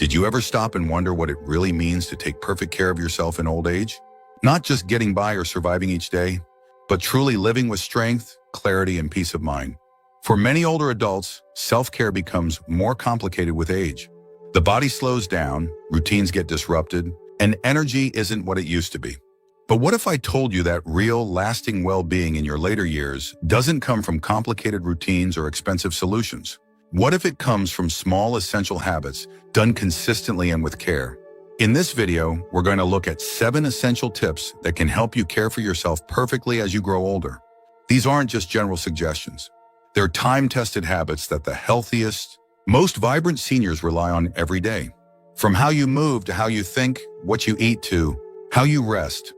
Did you ever stop and wonder what it really means to take perfect care of yourself in old age? Not just getting by or surviving each day, but truly living with strength, clarity, and peace of mind. For many older adults, self-care becomes more complicated with age. The body slows down, routines get disrupted, and energy isn't what it used to be. But what if I told you that real, lasting well-being in your later years doesn't come from complicated routines or expensive solutions? What if it comes from small, essential habits done consistently and with care? In this video, we're going to look at 7 essential tips that can help you care for yourself perfectly as you grow older. These aren't just general suggestions. They're time-tested habits that the healthiest, most vibrant seniors rely on every day. From how you move to how you think, what you eat to how you rest.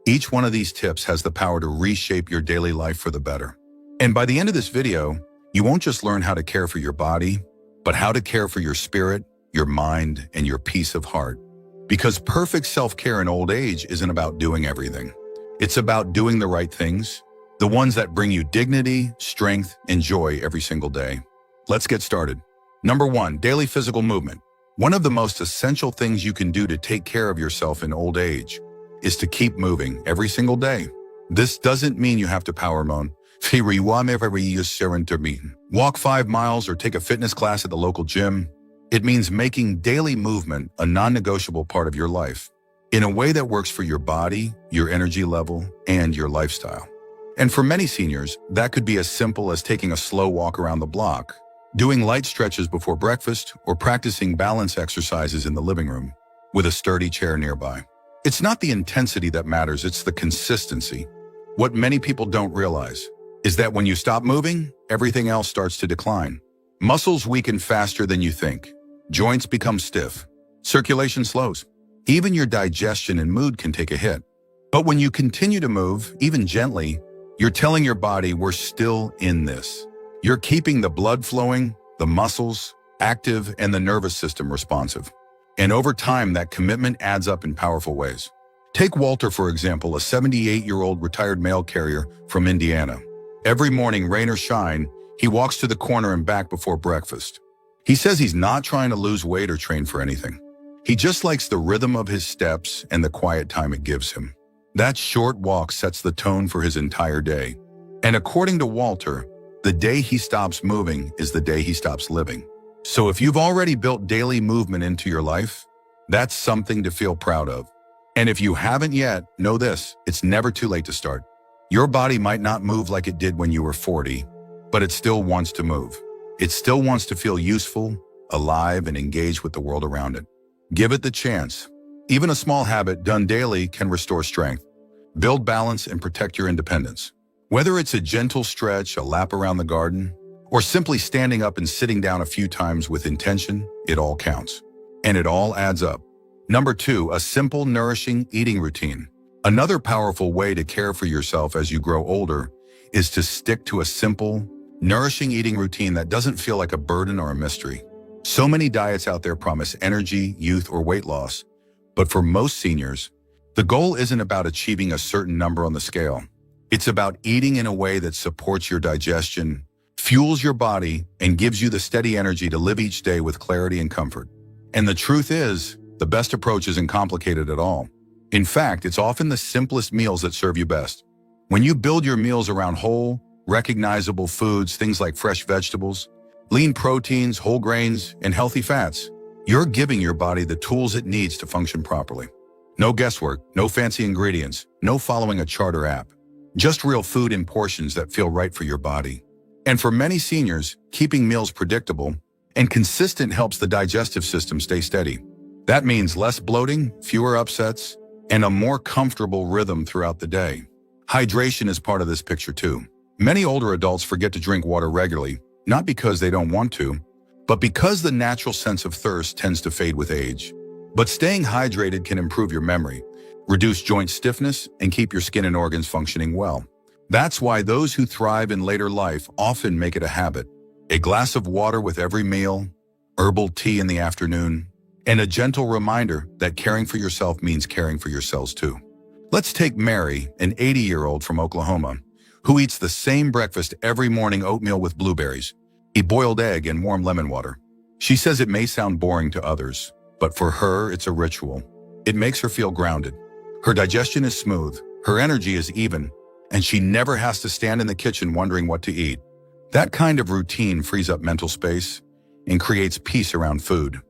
Each one of these tips has the power to reshape your daily life for the better. And by the end of this video, you won't just learn how to care for your body, but how to care for your spirit, your mind, and your peace of heart. Because perfect self-care in old age isn't about doing everything. It's about doing the right things, the ones that bring you dignity, strength, and joy every single day. Let's get started. Number 1, daily physical movement. One of the most essential things you can do to take care of yourself in old age is to keep moving every single day. This doesn't mean you have to power moan, walk 5 miles or take a fitness class at the local gym. It means making daily movement a non-negotiable part of your life in a way that works for your body, your energy level, and your lifestyle. And for many seniors, that could be as simple as taking a slow walk around the block, doing light stretches before breakfast, or practicing balance exercises in the living room with a sturdy chair nearby. It's not the intensity that matters, it's the consistency. What many people don't realize is that when you stop moving, everything else starts to decline. Muscles weaken faster than you think. Joints become stiff. Circulation slows. Even your digestion and mood can take a hit. But when you continue to move, even gently, you're telling your body we're still in this. You're keeping the blood flowing, the muscles active, and the nervous system responsive. And over time, that commitment adds up in powerful ways. Take Walter, for example, a 78-year-old retired mail carrier from Indiana. Every morning, rain or shine, he walks to the corner and back before breakfast. He says he's not trying to lose weight or train for anything. He just likes the rhythm of his steps and the quiet time it gives him. That short walk sets the tone for his entire day. And according to Walter, the day he stops moving is the day he stops living. So if you've already built daily movement into your life, that's something to feel proud of. And if you haven't yet, know this, it's never too late to start. Your body might not move like it did when you were 40, but it still wants to move. It still wants to feel useful, alive, and engaged with the world around it. Give it the chance. Even a small habit done daily can restore strength, build balance, and protect your independence. Whether it's a gentle stretch, a lap around the garden, or simply standing up and sitting down a few times with intention, it all counts. And it all adds up. Number 2, a simple, nourishing eating routine. Another powerful way to care for yourself as you grow older is to stick to a simple, nourishing eating routine that doesn't feel like a burden or a mystery. So many diets out there promise energy, youth, or weight loss. But for most seniors, the goal isn't about achieving a certain number on the scale. It's about eating in a way that supports your digestion, fuels your body, and gives you the steady energy to live each day with clarity and comfort. And the truth is, the best approach isn't complicated at all. In fact, it's often the simplest meals that serve you best. When you build your meals around whole, recognizable foods, things like fresh vegetables, lean proteins, whole grains, and healthy fats, you're giving your body the tools it needs to function properly. No guesswork, no fancy ingredients, no following a chart or app. Just real food in portions that feel right for your body. And for many seniors, keeping meals predictable and consistent helps the digestive system stay steady. That means less bloating, fewer upsets, and a more comfortable rhythm throughout the day. Hydration is part of this picture too. Many older adults forget to drink water regularly, not because they don't want to, but because the natural sense of thirst tends to fade with age. But staying hydrated can improve your memory, reduce joint stiffness, and keep your skin and organs functioning well. That's why those who thrive in later life often make it a habit. A glass of water with every meal, herbal tea in the afternoon, and a gentle reminder that caring for yourself means caring for yourselves too. Let's take Mary, an 80-year-old from Oklahoma, who eats the same breakfast every morning: oatmeal with blueberries, a boiled egg, and warm lemon water. She says it may sound boring to others, But for her, it's a ritual. It makes her feel grounded. Her digestion is smooth, her energy is even, and she never has to stand in the kitchen wondering what to eat. That kind of routine frees up mental space and creates peace around food,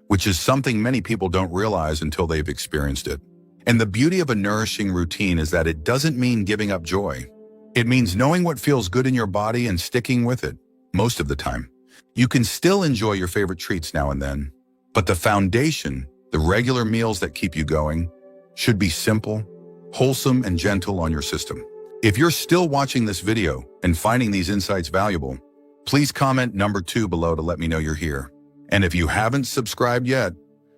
which is something many people don't realize until they've experienced it. And the beauty of a nourishing routine is that it doesn't mean giving up joy. It means knowing what feels good in your body and sticking with it most of the time. You can still enjoy your favorite treats now and then, but the foundation, the regular meals that keep you going, should be simple, wholesome, and gentle on your system. If you're still watching this video and finding these insights valuable, please comment number 2 below to let me know you're here. And if you haven't subscribed yet,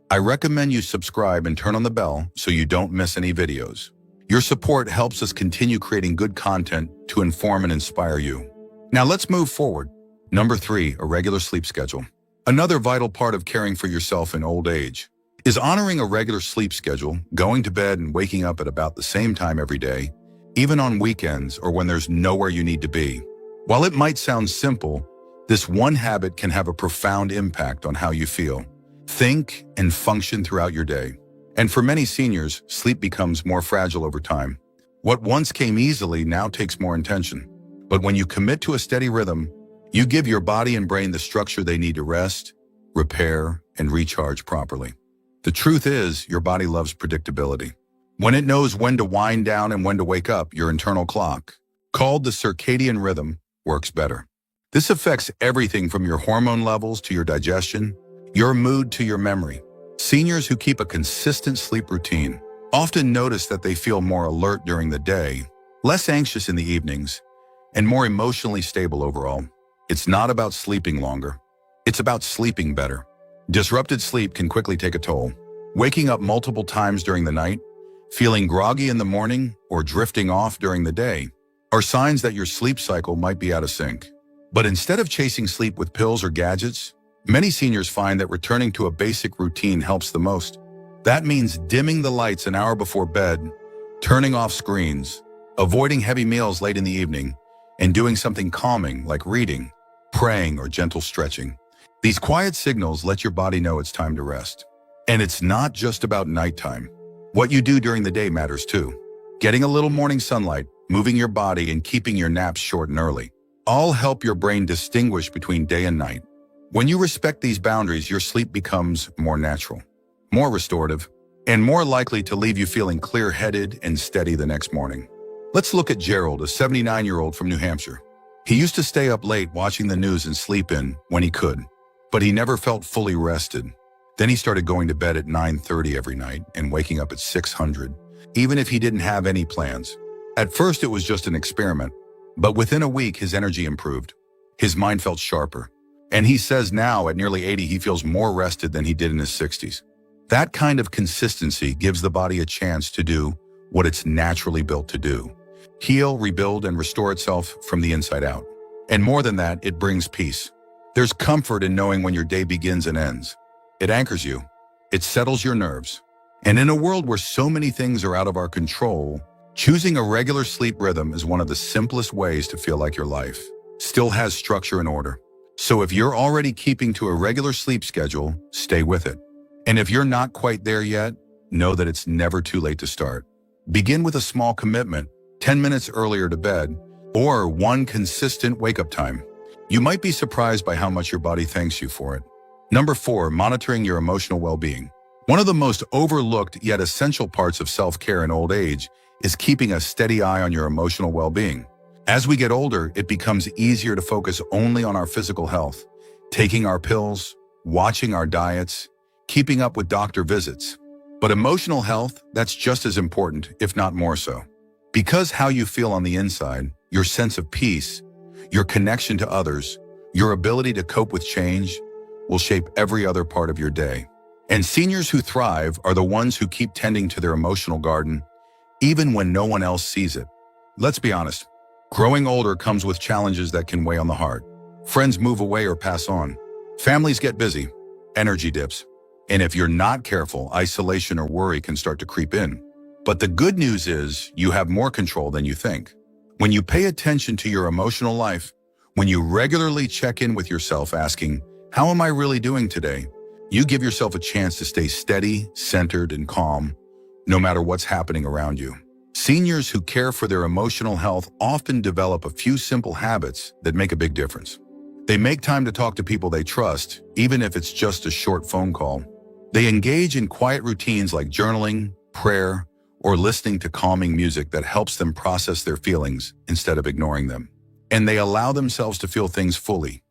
I recommend you subscribe and turn on the bell so you don't miss any videos. Your support helps us continue creating good content to inform and inspire you. Now let's move forward. Number 3, a regular sleep schedule. Another vital part of caring for yourself in old age is honoring a regular sleep schedule, going to bed and waking up at about the same time every day, even on weekends or when there's nowhere you need to be. While it might sound simple, this one habit can have a profound impact on how you feel, think, and function throughout your day. And for many seniors, sleep becomes more fragile over time. What once came easily now takes more intention. But when you commit to a steady rhythm, you give your body and brain the structure they need to rest, repair, and recharge properly. The truth is, your body loves predictability. When it knows when to wind down and when to wake up, your internal clock, called the circadian rhythm, works better. This affects everything from your hormone levels to your digestion, your mood to your memory. Seniors who keep a consistent sleep routine often notice that they feel more alert during the day, less anxious in the evenings, and more emotionally stable overall. It's not about sleeping longer. It's about sleeping better. Disrupted sleep can quickly take a toll. Waking up multiple times during the night, feeling groggy in the morning, or drifting off during the day are signs that your sleep cycle might be out of sync. But instead of chasing sleep with pills or gadgets, many seniors find that returning to a basic routine helps the most. That means dimming the lights an hour before bed, turning off screens, avoiding heavy meals late in the evening, and doing something calming like reading, praying, or gentle stretching. These quiet signals let your body know it's time to rest. And it's not just about nighttime. What you do during the day matters too. Getting a little morning sunlight, moving your body, and keeping your naps short and early all help your brain distinguish between day and night. When you respect these boundaries, your sleep becomes more natural, more restorative, and more likely to leave you feeling clear-headed and steady the next morning. Let's look at Gerald, a 79-year-old from New Hampshire. He used to stay up late watching the news and sleep in when he could, but he never felt fully rested. Then he started going to bed at 9:30 every night and waking up at 600, even if he didn't have any plans. At first, it was just an experiment, but within a week, his energy improved. His mind felt sharper, and he says now, at nearly 80, he feels more rested than he did in his 60s. That kind of consistency gives the body a chance to do what it's naturally built to do: heal, rebuild, and restore itself from the inside out. And more than that, it brings peace. There's comfort in knowing when your day begins and ends. It anchors you. It settles your nerves. And in a world where so many things are out of our control, choosing a regular sleep rhythm is one of the simplest ways to feel like your life still has structure and order. So if you're already keeping to a regular sleep schedule, stay with it. And if you're not quite there yet, know that it's never too late to start. Begin with a small commitment, 10 minutes earlier to bed, or one consistent wake-up time. You might be surprised by how much your body thanks you for it. Number 4, monitoring your emotional well-being. One of the most overlooked yet essential parts of self-care in old age is keeping a steady eye on your emotional well-being. As we get older, it becomes easier to focus only on our physical health, taking our pills, watching our diets, keeping up with doctor visits. But emotional health, that's just as important, if not more so. Because how you feel on the inside, your sense of peace, your connection to others, your ability to cope with change, will shape every other part of your day. And seniors who thrive are the ones who keep tending to their emotional garden, even when no one else sees it. Let's be honest, growing older comes with challenges that can weigh on the heart. Friends move away or pass on. Families get busy. Energy dips. And if you're not careful, isolation or worry can start to creep in. But the good news is you have more control than you think. When you pay attention to your emotional life, when you regularly check in with yourself asking, "How am I really doing today?" You give yourself a chance to stay steady, centered, and calm, no matter what's happening around you. Seniors who care for their emotional health often develop a few simple habits that make a big difference. They make time to talk to people they trust, even if it's just a short phone call. They engage in quiet routines like journaling, prayer, or listening to calming music that helps them process their feelings instead of ignoring them. And they allow themselves to feel things fully: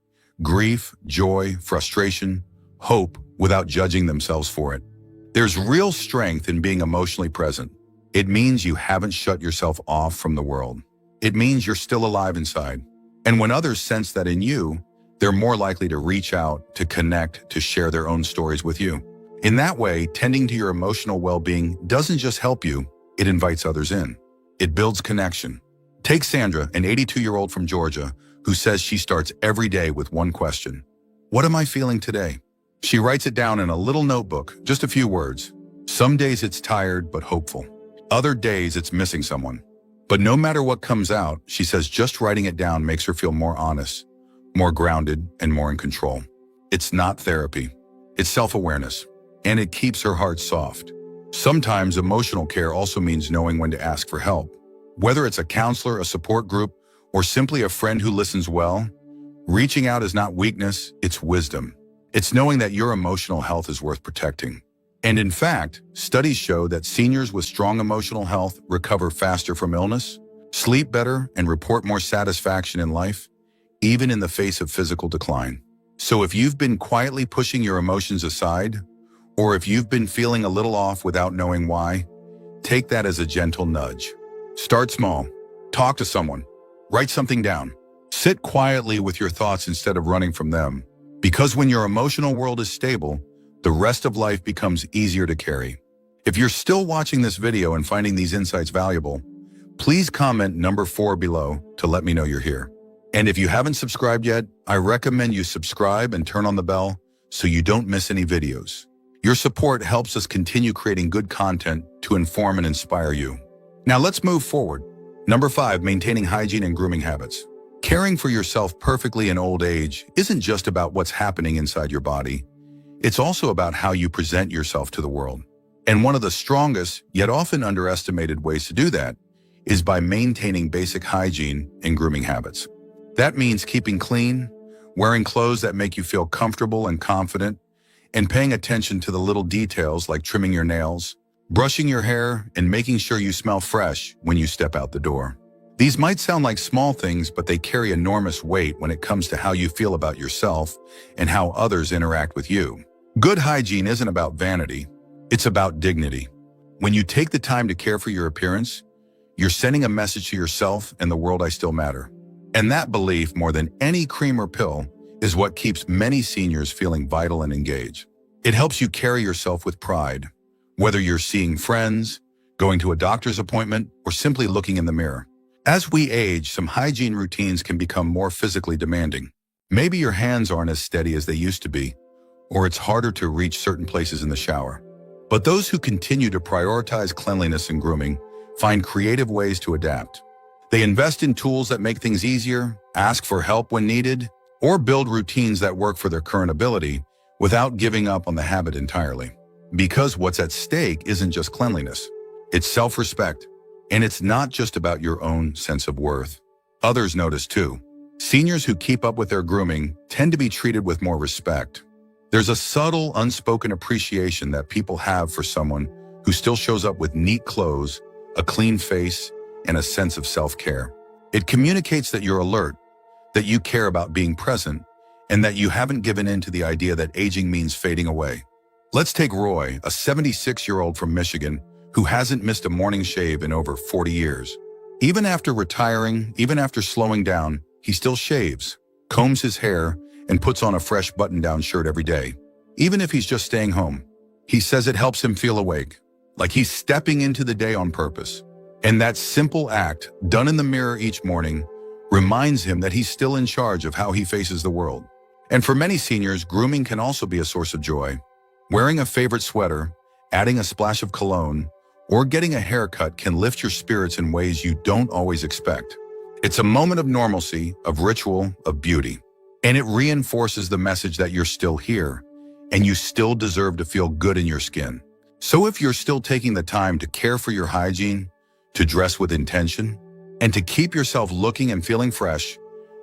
grief, joy, frustration, hope, without judging themselves for it. There's real strength in being emotionally present. It means you haven't shut yourself off from the world. It means you're still alive inside. And when others sense that in you, they're more likely to reach out, to connect, to share their own stories with you. In that way, tending to your emotional well-being doesn't just help you, it invites others in. It builds connection. Take Sandra, an 82-year-old from Georgia, who says she starts every day with one question: what am I feeling today? She writes it down in a little notebook, just a few words. Some days it's tired but hopeful. Other days it's missing someone. But no matter what comes out, she says just writing it down makes her feel more honest, more grounded, and more in control. It's not therapy. It's self-awareness. And it keeps her heart soft. Sometimes emotional care also means knowing when to ask for help. Whether it's a counselor, a support group, or simply a friend who listens well, reaching out is not weakness, it's wisdom. It's knowing that your emotional health is worth protecting. And in fact, studies show that seniors with strong emotional health recover faster from illness, sleep better, and report more satisfaction in life, even in the face of physical decline. So if you've been quietly pushing your emotions aside, or if you've been feeling a little off without knowing why, take that as a gentle nudge. Start small. Talk to someone. Write something down. Sit quietly with your thoughts instead of running from them. Because when your emotional world is stable, the rest of life becomes easier to carry. If you're still watching this video and finding these insights valuable, please comment number 4 below to let me know you're here. And if you haven't subscribed yet, I recommend you subscribe and turn on the bell so you don't miss any videos. Your support helps us continue creating good content to inform and inspire you. Now let's move forward. Number 5, maintaining hygiene and grooming habits. Caring for yourself perfectly in old age isn't just about what's happening inside your body. It's also about how you present yourself to the world. And one of the strongest, yet often underestimated ways to do that is by maintaining basic hygiene and grooming habits. That means keeping clean, wearing clothes that make you feel comfortable and confident, and paying attention to the little details like trimming your nails, brushing your hair, and making sure you smell fresh when you step out the door. These might sound like small things, but they carry enormous weight when it comes to how you feel about yourself and how others interact with you. Good hygiene isn't about vanity, it's about dignity. When you take the time to care for your appearance, you're sending a message to yourself and the world: I still matter. And that belief, more than any cream or pill, is what keeps many seniors feeling vital and engaged. It helps you carry yourself with pride, whether you're seeing friends, going to a doctor's appointment, or simply looking in the mirror. As we age, some hygiene routines can become more physically demanding. Maybe your hands aren't as steady as they used to be, or it's harder to reach certain places in the shower. But those who continue to prioritize cleanliness and grooming find creative ways to adapt. They invest in tools that make things easier, ask for help when needed, or build routines that work for their current ability without giving up on the habit entirely. Because what's at stake isn't just cleanliness, it's self-respect. And it's not just about your own sense of worth. Others notice too. Seniors who keep up with their grooming tend to be treated with more respect. There's a subtle, unspoken appreciation that people have for someone who still shows up with neat clothes, a clean face, and a sense of self-care. It communicates that you're alert, that you care about being present, and that you haven't given in to the idea that aging means fading away. Let's take Roy, a 76-year-old from Michigan, who hasn't missed a morning shave in over 40 years. Even after retiring, even after slowing down, he still shaves, combs his hair, and puts on a fresh button-down shirt every day. Even if he's just staying home, he says it helps him feel awake, like he's stepping into the day on purpose. And that simple act, done in the mirror each morning, reminds him that he's still in charge of how he faces the world. And for many seniors, grooming can also be a source of joy. Wearing a favorite sweater, adding a splash of cologne, or getting a haircut can lift your spirits in ways you don't always expect. It's a moment of normalcy, of ritual, of beauty. And it reinforces the message that you're still here, and you still deserve to feel good in your skin. So if you're still taking the time to care for your hygiene, to dress with intention, and to keep yourself looking and feeling fresh,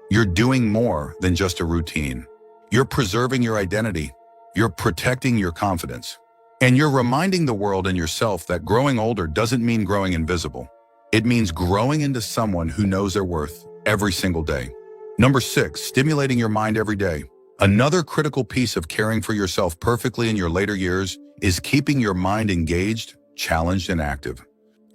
you're doing more than just a routine. You're preserving your identity, you're protecting your confidence, and you're reminding the world and yourself that growing older doesn't mean growing invisible. It means growing into someone who knows their worth every single day. Number 6, stimulating your mind every day. Another critical piece of caring for yourself perfectly in your later years is keeping your mind engaged, challenged, and active.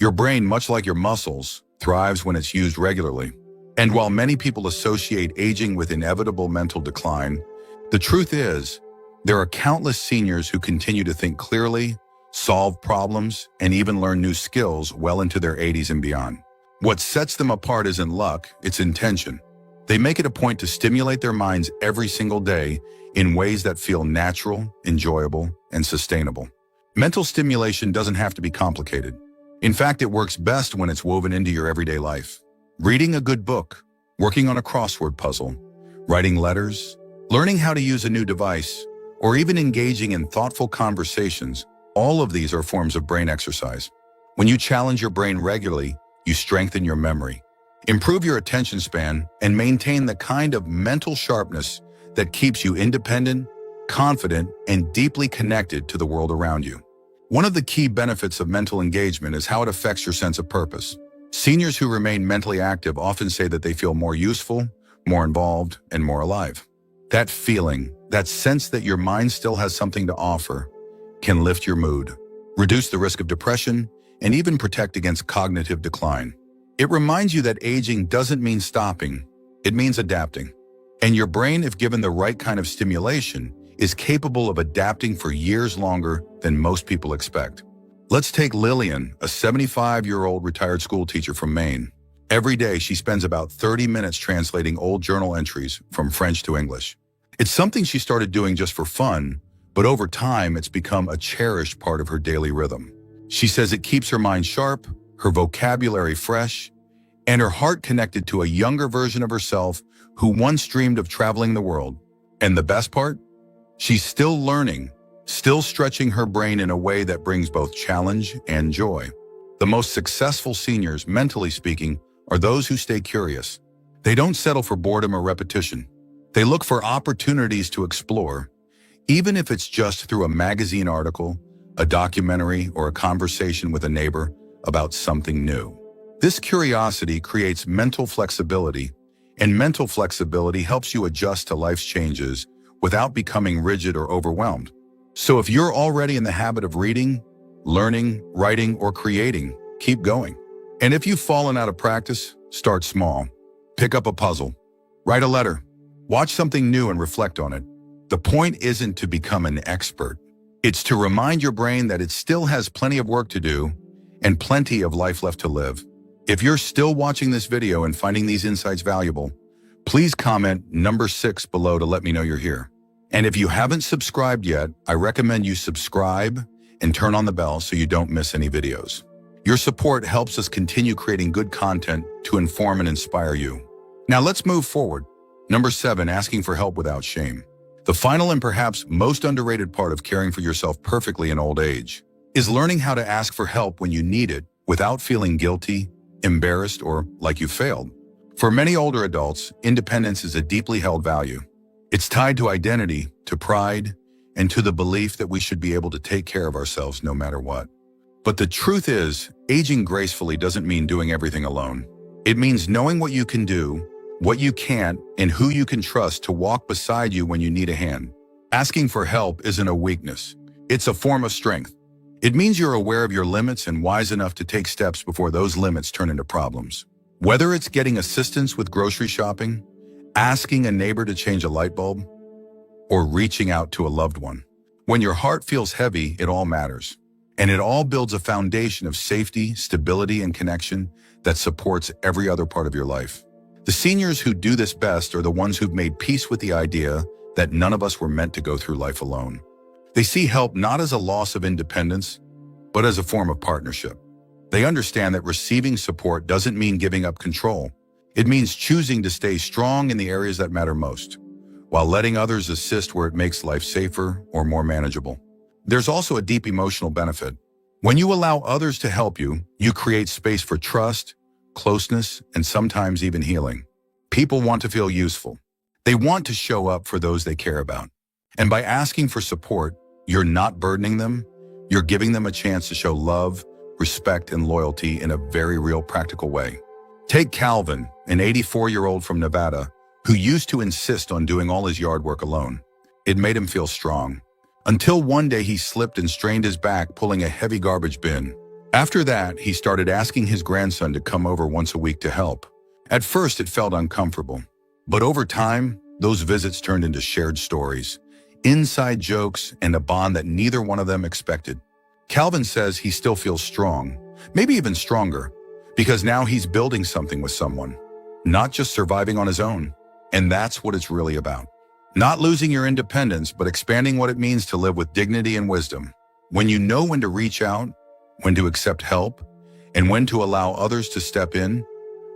Your brain, much like your muscles, thrives when it's used regularly. And while many people associate aging with inevitable mental decline, the truth is, there are countless seniors who continue to think clearly, solve problems, and even learn new skills well into their 80s and beyond. What sets them apart isn't luck, it's intention. They make it a point to stimulate their minds every single day in ways that feel natural, enjoyable, and sustainable. Mental stimulation doesn't have to be complicated. In fact, it works best when it's woven into your everyday life. Reading a good book, working on a crossword puzzle, writing letters, learning how to use a new device, or even engaging in thoughtful conversations, all of these are forms of brain exercise. When you challenge your brain regularly, you strengthen your memory, improve your attention span, and maintain the kind of mental sharpness that keeps you independent, confident, and deeply connected to the world around you. One of the key benefits of mental engagement is how it affects your sense of purpose. Seniors who remain mentally active often say that they feel more useful, more involved, and more alive. That feeling, that sense that your mind still has something to offer, can lift your mood, reduce the risk of depression, and even protect against cognitive decline. It reminds you that aging doesn't mean stopping, it means adapting. And your brain, if given the right kind of stimulation, is capable of adapting for years longer than most people expect. Let's take Lillian, a 75-year-old retired school teacher from Maine. Every day, she spends about 30 minutes translating old journal entries from French to English. It's something she started doing just for fun, but over time, it's become a cherished part of her daily rhythm. She says it keeps her mind sharp, her vocabulary fresh, and her heart connected to a younger version of herself who once dreamed of traveling the world. And the best part? She's still learning, still stretching her brain in a way that brings both challenge and joy. The most successful seniors, mentally speaking, are those who stay curious. They don't settle for boredom or repetition. They look for opportunities to explore, even if it's just through a magazine article, a documentary, or a conversation with a neighbor about something new. This curiosity creates mental flexibility, and mental flexibility helps you adjust to life's changes without becoming rigid or overwhelmed. So if you're already in the habit of reading, learning, writing, or creating, keep going. And if you've fallen out of practice, start small. Pick up a puzzle, write a letter, watch something new and reflect on it. The point isn't to become an expert. It's to remind your brain that it still has plenty of work to do and plenty of life left to live. If you're still watching this video and finding these insights valuable, please comment number 6 below to let me know you're here. And if you haven't subscribed yet, I recommend you subscribe and turn on the bell so you don't miss any videos. Your support helps us continue creating good content to inform and inspire you. Now let's move forward. Number 7, asking for help without shame. The final and perhaps most underrated part of caring for yourself perfectly in old age is learning how to ask for help when you need it without feeling guilty, embarrassed, or like you failed. For many older adults, independence is a deeply held value. It's tied to identity, to pride, and to the belief that we should be able to take care of ourselves no matter what. But the truth is, aging gracefully doesn't mean doing everything alone. It means knowing what you can do, what you can't, and who you can trust to walk beside you when you need a hand. Asking for help isn't a weakness. It's a form of strength. It means you're aware of your limits and wise enough to take steps before those limits turn into problems. Whether it's getting assistance with grocery shopping, asking a neighbor to change a light bulb, or reaching out to a loved one. When your heart feels heavy, it all matters. And it all builds a foundation of safety, stability, and connection that supports every other part of your life. The seniors who do this best are the ones who've made peace with the idea that none of us were meant to go through life alone. They see help not as a loss of independence, but as a form of partnership. They understand that receiving support doesn't mean giving up control. It means choosing to stay strong in the areas that matter most. while letting others assist where it makes life safer or more manageable. There's also a deep emotional benefit. When you allow others to help you, you create space for trust, closeness, and sometimes even healing. People want to feel useful. They want to show up for those they care about. And by asking for support, you're not burdening them. You're giving them a chance to show love, respect, and loyalty in a very real, practical way. Take Calvin, an 84-year-old from Nevada, who used to insist on doing all his yard work alone. It made him feel strong. Until one day he slipped and strained his back pulling a heavy garbage bin. After that, he started asking his grandson to come over once a week to help. At first, it felt uncomfortable. But over time, those visits turned into shared stories, inside jokes, and a bond that neither one of them expected. Calvin says he still feels strong, maybe even stronger, because now he's building something with someone, not just surviving on his own. And that's what it's really about. Not losing your independence, but expanding what it means to live with dignity and wisdom. When you know when to reach out, when to accept help, and when to allow others to step in,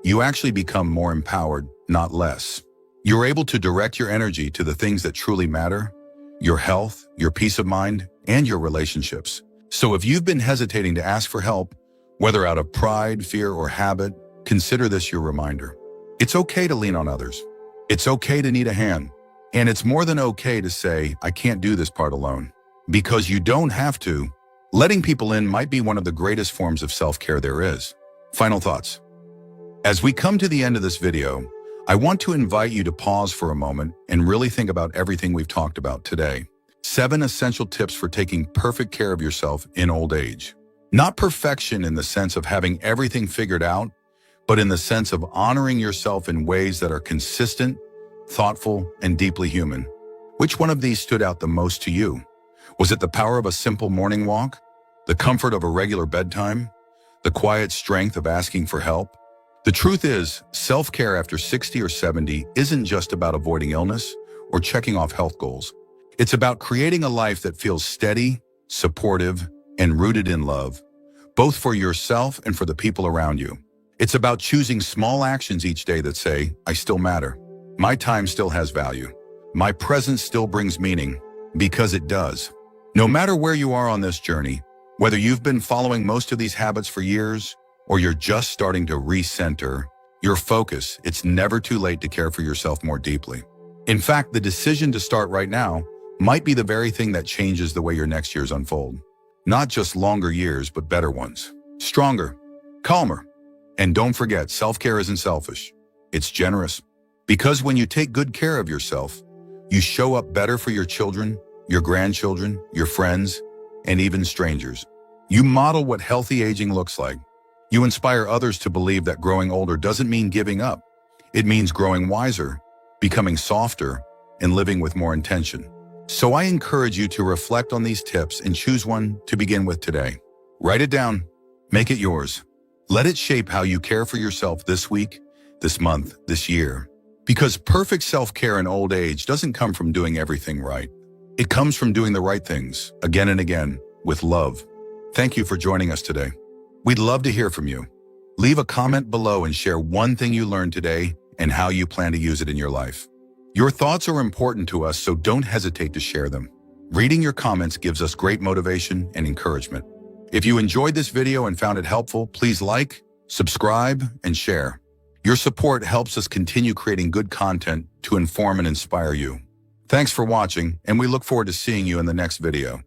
you actually become more empowered, not less. You're able to direct your energy to the things that truly matter, your health, your peace of mind, and your relationships. So if you've been hesitating to ask for help, whether out of pride, fear, or habit, consider this your reminder. It's okay to lean on others. It's okay to need a hand. And it's more than okay to say, I can't do this part alone. Because you don't have to. Letting people in might be one of the greatest forms of self-care there is. Final thoughts. As we come to the end of this video, I want to invite you to pause for a moment and really think about everything we've talked about today. 7 essential tips for taking perfect care of yourself in old age. Not perfection in the sense of having everything figured out, but in the sense of honoring yourself in ways that are consistent, thoughtful, and deeply human. Which one of these stood out the most to you? Was it the power of a simple morning walk? The comfort of a regular bedtime? The quiet strength of asking for help? The truth is, self-care after 60 or 70 isn't just about avoiding illness or checking off health goals. It's about creating a life that feels steady, supportive, and rooted in love, both for yourself and for the people around you. It's about choosing small actions each day that say, I still matter. My time still has value. My presence still brings meaning, because it does. No matter where you are on this journey, whether you've been following most of these habits for years, or you're just starting to recenter your focus, it's never too late to care for yourself more deeply. In fact, the decision to start right now might be the very thing that changes the way your next years unfold. Not just longer years, but better ones. Stronger, calmer. And don't forget, self-care isn't selfish. It's generous. Because when you take good care of yourself, you show up better for your children, your grandchildren, your friends, and even strangers. You model what healthy aging looks like. You inspire others to believe that growing older doesn't mean giving up. It means growing wiser, becoming softer, and living with more intention. So I encourage you to reflect on these tips and choose one to begin with today. Write it down. Make it yours. Let it shape how you care for yourself this week, this month, this year. Because perfect self-care in old age doesn't come from doing everything right. It comes from doing the right things, again and again, with love. Thank you for joining us today. We'd love to hear from you. Leave a comment below and share one thing you learned today and how you plan to use it in your life. Your thoughts are important to us, so don't hesitate to share them. Reading your comments gives us great motivation and encouragement. If you enjoyed this video and found it helpful, please like, subscribe, and share. Your support helps us continue creating good content to inform and inspire you. Thanks for watching, and we look forward to seeing you in the next video.